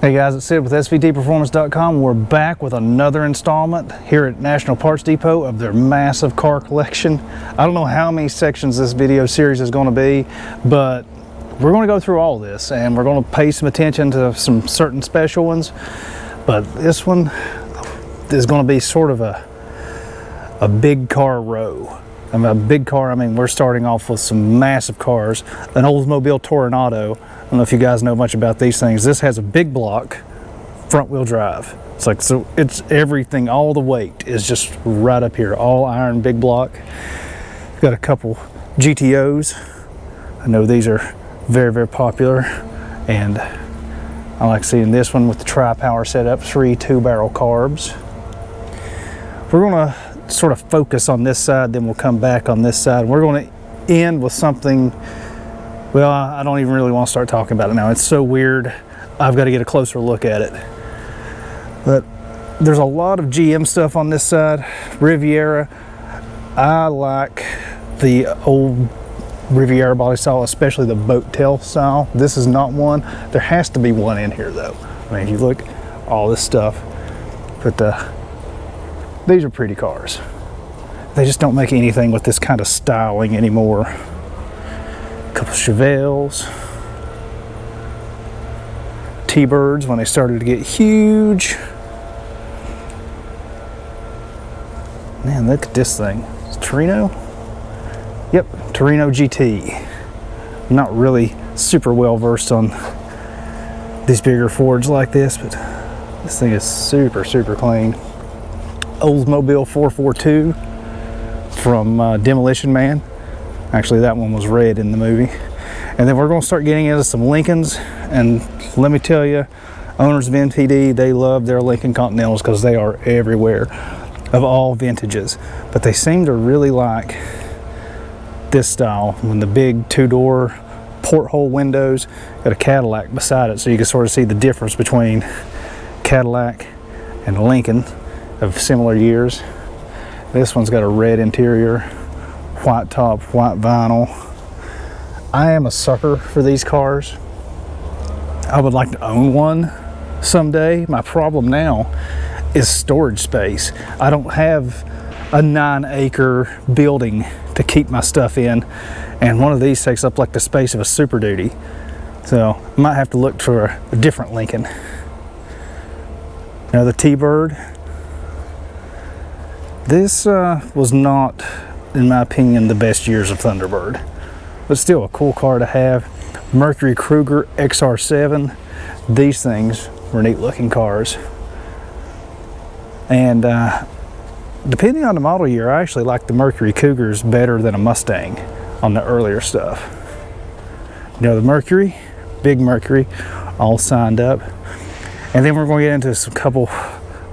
Hey guys, it's Sid with SVTPerformance.com. We're back with another installment here at National Parts Depot of their massive car collection. I don't know how many sections this video series is going to be, but we're going to go through all this and we're going to pay some attention to some certain special ones. But this one is going to be sort of a big car row. I mean, a big car, I mean, we're starting off with some massive cars. An Oldsmobile Toronado. I don't know if you guys know much about these things. This has a big block, front wheel drive. It's like, so it's everything, all the weight is just right up here. All iron, big block. Got a couple GTOs. I know these are very, very popular. And I like seeing this one with the tri-power setup, 3 2-barrel carbs. We're gonna sort of focus on this side, then we'll come back on this side. We're going to end with something, well, I don't even really want to start talking about it now. It's so weird. I've got to get a closer look at it. But there's a lot of GM stuff on this side. Riviera. I like the old Riviera body style, especially the boat tail style. This is not one. There has to be one in here though. I mean, if you look, all this stuff. But these are pretty cars. They just don't make anything with this kind of styling anymore. A couple Chevelles. T-Birds when they started to get huge. Man, look at this thing. It's Torino? Yep, Torino GT. I'm not really super well versed on these bigger Fords like this, but this thing is super, super clean. Oldsmobile 442 from Demolition Man. Actually, that one was red in the movie. And then we're going to start getting into some Lincolns. And let me tell you, owners of NPD, they love their Lincoln Continentals because they are everywhere of all vintages. But they seem to really like this style when the big 2-door porthole windows got a Cadillac beside it, so you can sort of see the difference between Cadillac and Lincoln of similar years. This one's got a red interior, white top, white vinyl. I am a sucker for these cars. I would like to own one someday. My problem now is storage space. I don't have a 9-acre building to keep my stuff in, and one of these takes up like the space of a Super Duty. So I might have to look for a different Lincoln. Another T-Bird. This was not, in my opinion, the best years of Thunderbird, but still a cool car to have. Mercury Kruger XR7. These things were neat looking cars. And depending on the model year, I actually like the Mercury Cougars better than a Mustang on the earlier stuff. You know, the Mercury, big Mercury, all signed up. And then we're going to get into some couple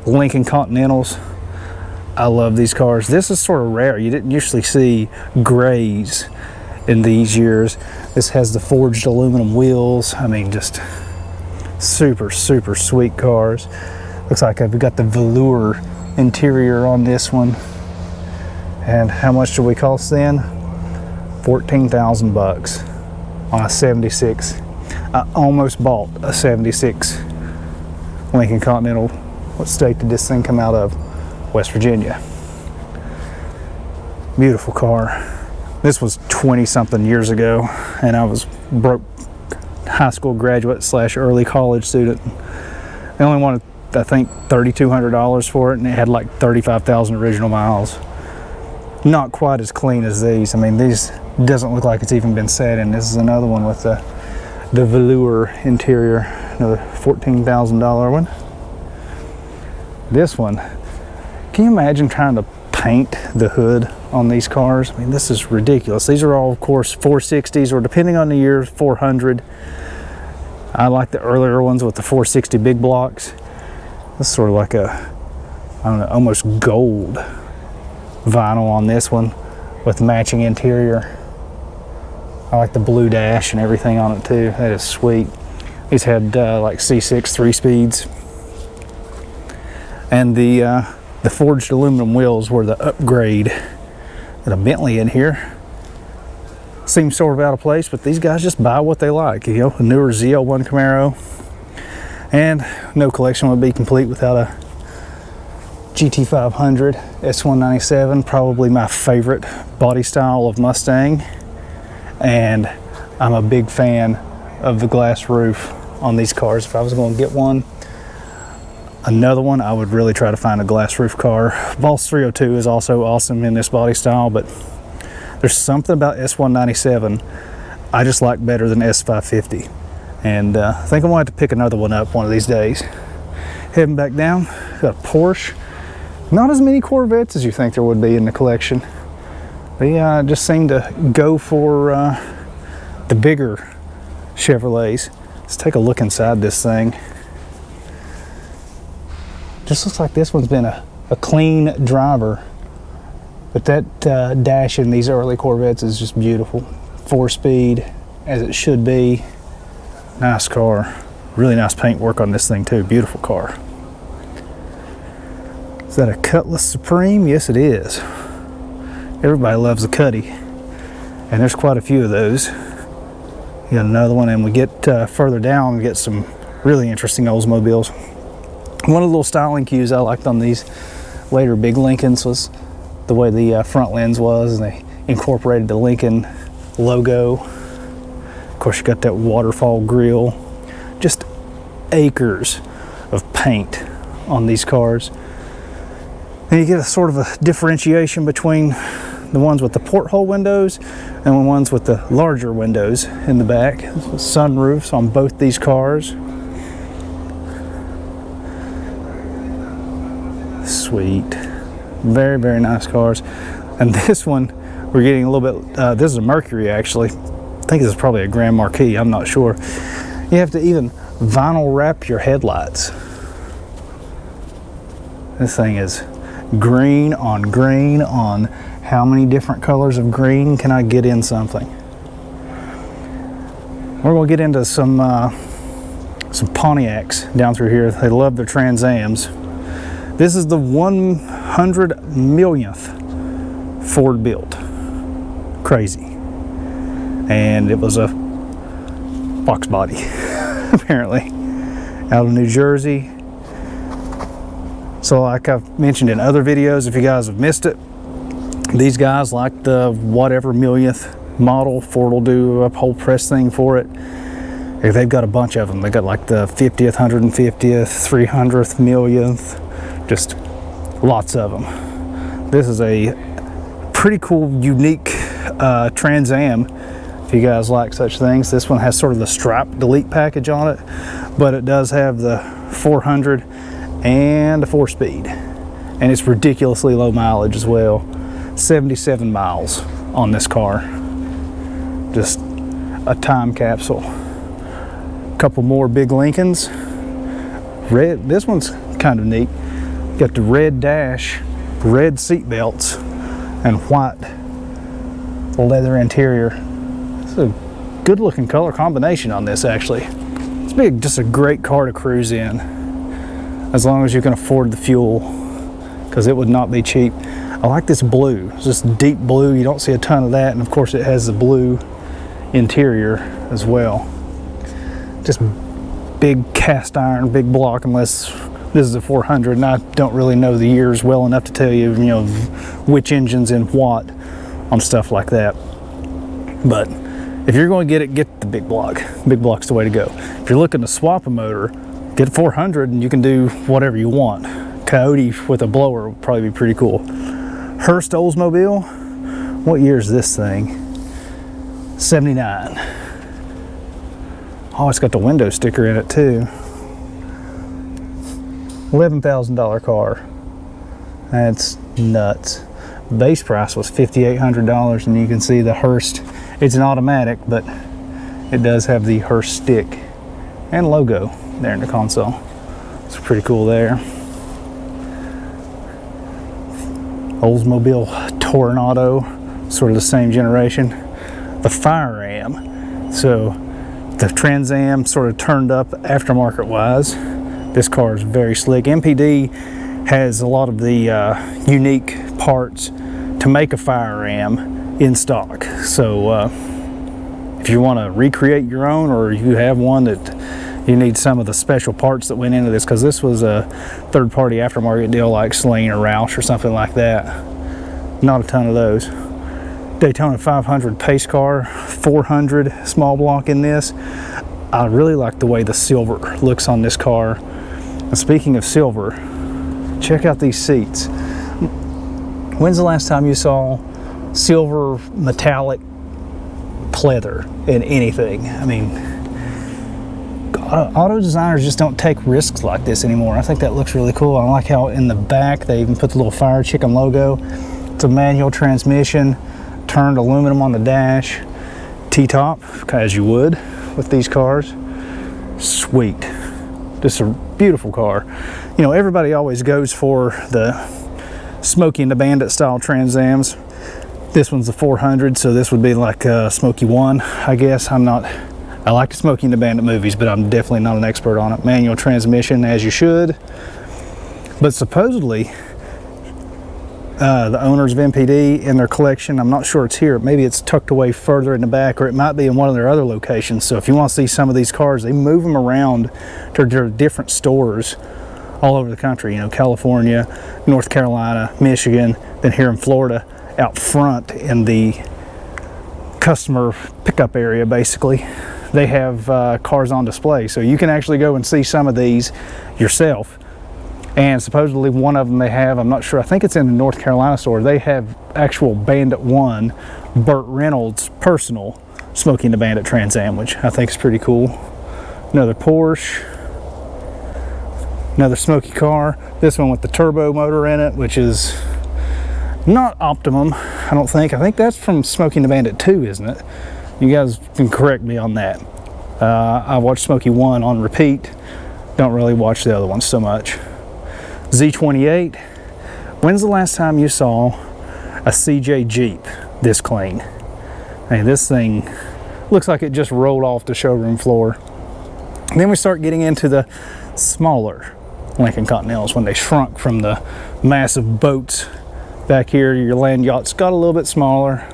Lincoln Continentals. I love these cars. This is sort of rare. You didn't usually see grays in these years. This has the forged aluminum wheels. I mean, just super, super sweet cars. Looks like I've got the velour interior on this one. And how much do we cost then? 14,000 bucks on a 76. I almost bought a 76 Lincoln Continental. What state did this thing come out of? West Virginia. Beautiful car. This was 20-something years ago, and I was broke high school graduate / early college student. They only wanted, I think, $3,200 for it, and it had like 35,000 original miles. Not quite as clean as these. I mean, these doesn't look like it's even been sat in. This is another one with the velour interior, another $14,000 one. This one. Can you imagine trying to paint the hood on these cars? I mean, this is ridiculous. These are all, of course, 460s, or depending on the year, 400. I like the earlier ones with the 460 big blocks. This is sort of like a, I don't know, almost gold vinyl on this one with matching interior. I like the blue dash and everything on it too. That is sweet. These had like C6 3-speeds. And the forged aluminum wheels were the upgrade. Got a Bentley in here. Seems sort of out of place, but these guys just buy what they like. You know, a newer ZL1 Camaro. And no collection would be complete without a GT500 S197, probably my favorite body style of Mustang. And I'm a big fan of the glass roof on these cars. If I was going to get another one, I would really try to find a glass roof car. Boss 302 is also awesome in this body style, but there's something about S197 I just like better than S550. And I think I'm going to have to pick another one up one of these days. Heading back down, got a Porsche. Not as many Corvettes as you think there would be in the collection. They just seem to go for the bigger Chevrolets. Let's take a look inside this thing. Just looks like this one's been a clean driver. But that dash in these early Corvettes is just beautiful. 4-speed, as it should be. Nice car. Really nice paint work on this thing too. Beautiful car. Is that a Cutlass Supreme? Yes, it is. Everybody loves a Cutty. And there's quite a few of those. You got another one, and we get further down, we get some really interesting Oldsmobiles. One of the little styling cues I liked on these later big Lincolns was the way the front lens was, and they incorporated the Lincoln logo. Of course, you got that waterfall grille. Just acres of paint on these cars. And you get a sort of a differentiation between the ones with the porthole windows and the ones with the larger windows in the back. Sunroofs on both these cars. Sweet. Very, very nice cars. And this one, we're getting a little bit, this is a Mercury actually. I think this is probably a Grand Marquis, I'm not sure. You have to even vinyl wrap your headlights. This thing is green on how many different colors of green can I get in something? We're going to get into some Pontiacs down through here. They love their Trans Ams. This is the 100 millionth Ford built. Crazy. And it was a box body, apparently, out of New Jersey. So like I've mentioned in other videos, if you guys have missed it, these guys like the whatever millionth model. Ford will do a whole press thing for it. They've got a bunch of them. They got like the 50th, 150th, 300th, millionth, just lots of them. This is a pretty cool, unique Trans Am. If you guys like such things, this one has sort of the stripe delete package on it, but it does have the 400 and a 4-speed, and it's ridiculously low mileage as well. 77 miles on this car. Just a time capsule. A couple more big Lincolns. Red, this one's kind of neat. Got the red dash, red seat belts, and white leather interior. It's a good looking color combination on this actually. It's big, just a great car to cruise in, as long as you can afford the fuel, because it would not be cheap. I like this blue. It's just deep blue. You don't see a ton of that, and of course it has the blue interior as well. Just big cast iron, big block, unless this is a 400, and I don't really know the years well enough to tell you, which engine's in what on stuff like that. But if you're going to get it, get the big block. Big block's the way to go. If you're looking to swap a motor, get a 400 and you can do whatever you want. Coyote with a blower would probably be pretty cool. Hearst Oldsmobile, what year is this thing? 79. Oh, it's got the window sticker in it too. $11,000 car. That's nuts. Base price was $5,800, and you can see the Hearst. It's an automatic, but it does have the Hearst stick and logo there in the console. It's pretty cool there. Oldsmobile Toronado, sort of the same generation. The Fire Am. So the Trans Am sort of turned up aftermarket wise. This car is very slick. NPD has a lot of the unique parts to make a Fire Am in stock. So if you want to recreate your own, or you have one that you need some of the special parts that went into this, because this was a third-party aftermarket deal like Sling or Roush or something like that. Not a ton of those. Daytona 500 pace car, 400 small block in this. I really like the way the silver looks on this car. And speaking of silver, check out these seats. When's the last time you saw silver metallic pleather in anything? I mean, auto designers just don't take risks like this anymore. I think that looks really cool. I like how in the back they even put the little Fire Chicken logo. It's a manual transmission, turned aluminum on the dash, T-top, as you would with these cars. Sweet. Just a beautiful car. You know, everybody always goes for the Smokey and the Bandit style Trans Ams. This one's the 400, so this would be like Smokey 1, I guess. I like the Smokey and the Bandit movies, but I'm definitely not an expert on it. Manual transmission, as you should. But supposedly, the owners of NPD in their collection, I'm not sure it's here, maybe it's tucked away further in the back, or it might be in one of their other locations. So if you want to see some of these cars, they move them around to their different stores all over the country. You know, California, North Carolina, Michigan, then here in Florida, out front in the customer pickup area, basically. They have cars on display, so you can actually go and see some of these yourself. And supposedly one of them they have, I'm not sure, I think it's in the North Carolina store, they have actual Bandit 1, Burt Reynolds personal Smokey and the Bandit Trans Am, which I think is pretty cool. Another Porsche, another Smokey car, this one with the turbo motor in it, which is not optimum, I don't think. I think that's from Smokey and the Bandit 2, isn't it? You guys can correct me on that. I watched Smokey 1 on repeat, don't really watch the other ones so much. Z28, when's the last time you saw a CJ Jeep this clean? Hey, this thing looks like it just rolled off the showroom floor. And then we start getting into the smaller Lincoln Continentals when they shrunk from the massive boats back here. Your land yachts got a little bit smaller.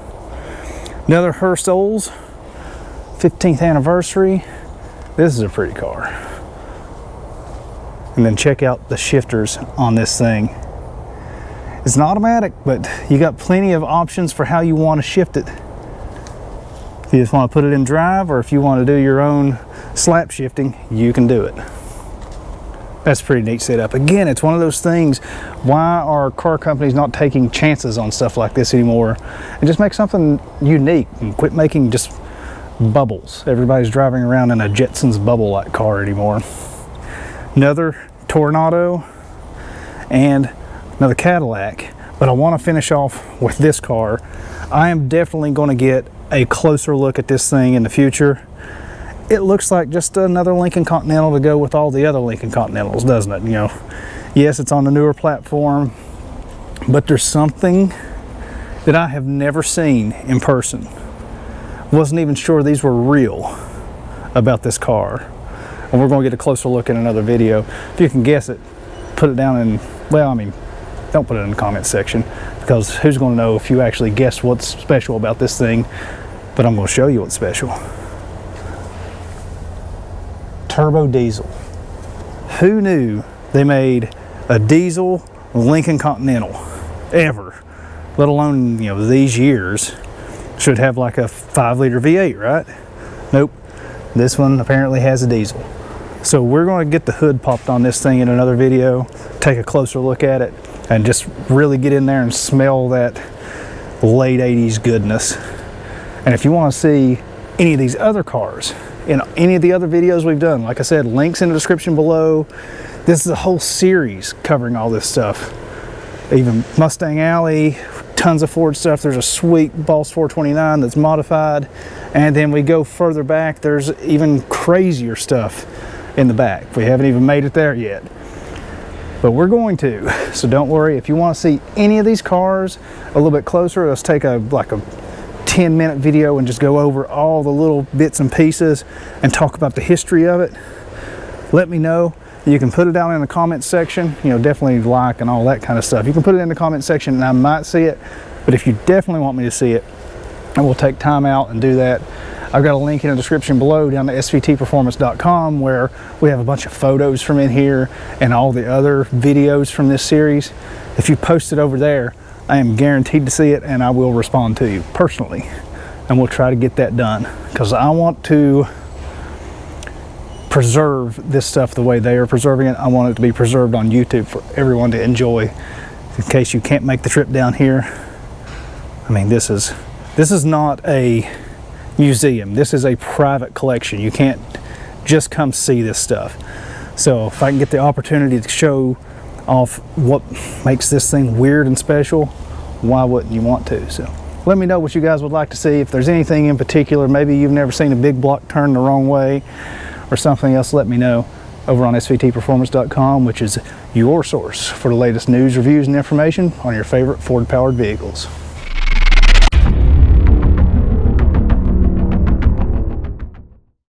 Another Hurst Olds, 15th anniversary. This is a pretty car. And then check out the shifters on this thing. It's an automatic, but you got plenty of options for how you want to shift it. If you just want to put it in drive, or if you want to do your own slap shifting, you can do it. That's a pretty neat setup. Again, it's one of those things, why are car companies not taking chances on stuff like this anymore and just make something unique and quit making just bubbles? Everybody's driving around in a Jetsons bubble-like car anymore. Another Tornado and another Cadillac, but I want to finish off with this car. I am definitely going to get a closer look at this thing in the future. It looks like just another Lincoln Continental to go with all the other Lincoln Continentals, doesn't it? You know, yes, it's on the newer platform, but there's something that I have never seen in person. Wasn't even sure these were real about this car. And we're going to get a closer look in another video. If you can guess it, put it down in, well, I mean, don't put it in the comment section, because who's going to know if you actually guessed what's special about this thing? But I'm going to show you what's special. Turbo diesel. Who knew they made a diesel Lincoln Continental ever, let alone, you know, these years? Should have like a 5-liter V8, right? Nope. This one apparently has a diesel. So we're going to get the hood popped on this thing in another video, take a closer look at it, and just really get in there and smell that late 80s goodness. And if you want to see any of these other cars in any of the other videos we've done, like I said, links in the description below. This is a whole series covering all this stuff. Even Mustang Alley, tons of Ford stuff. There's a sweet Boss 429 that's modified. And then we go further back, there's even crazier stuff in the back. We haven't even made it there yet, but we're going to. So don't worry, if you want to see any of these cars a little bit closer, let's take like a 10-minute video and just go over all the little bits and pieces and talk about the history of it. Let me know. You can put it down in the comment section, you know, definitely like and all that kind of stuff. You can put it in the comment section and I might see it, but if you definitely want me to see it, I will take time out and do that. I've got a link in the description below down to SVTPerformance.com where we have a bunch of photos from in here and all the other videos from this series. If you post it over there, I am guaranteed to see it and I will respond to you personally. And we'll try to get that done because I want to preserve this stuff the way they are preserving it. I want it to be preserved on YouTube for everyone to enjoy. In case you can't make the trip down here, I mean, this is not a museum. This is a private collection. You can't just come see this stuff. So if I can get the opportunity to show off what makes this thing weird and special, why wouldn't you want to? So let me know what you guys would like to see. If there's anything in particular, maybe you've never seen a big block turn the wrong way or something else, let me know over on SVTPerformance.com, which is your source for the latest news, reviews, and information on your favorite Ford-powered vehicles.